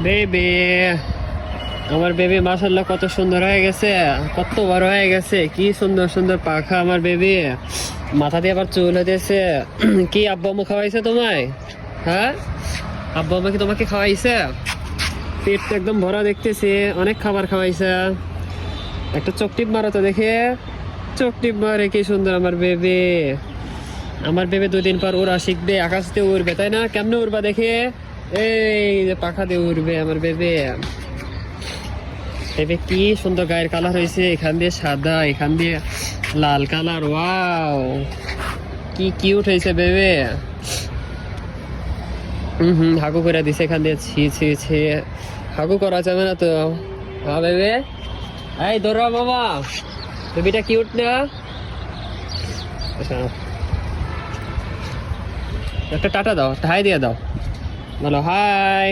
Baby, আমার baby মাশাআল্লাহ কত সুন্দর হয়ে গেছে, কত বড় হয়ে গেছে, কি সুন্দর সুন্দর পাখা আমার বেবি। মাথা দিয়ে আবার চুল হতেছে। কি আব্বু আম্মু খাওয়াইছে তোমায়? হ্যাঁ, আব্বু আম্মু কি তোমাকে খাওয়াইছে? পেট তো একদম ভরা দেখতেছি, অনেক খাবার খাওয়াইছে। একটা চোখ টিপ মারো তো দেখে, চোখ টিপ মারে, কি সুন্দর আমার বেবি। আমার বেবি 2 দিন পর ওরা শিখবে, আকাশ দিয়ে উড়বে, তাই না? কেমনে উড়বা দেখে? এই যে পাখা দিয়ে উড়বে আমার বেবি। বেবি কি সুন্দর গায়ের কালার হয়েছে, এখান দিয়ে সাদা, এখান দিয়ে লাল কালার। ওয়াও, কি কিউট হয়েছে বেবি। হাগু করে দিছে এখান দিয়ে। ছি ছি ছি, হাগু করা যাবে না তো। হ্যাঁ বেবি, এই দৌড়া বাবা, বেবিটা কিউট না? আচ্ছা, একটা টাটা দাও, একটা হাই দিয়ে দাও, বলো হাই।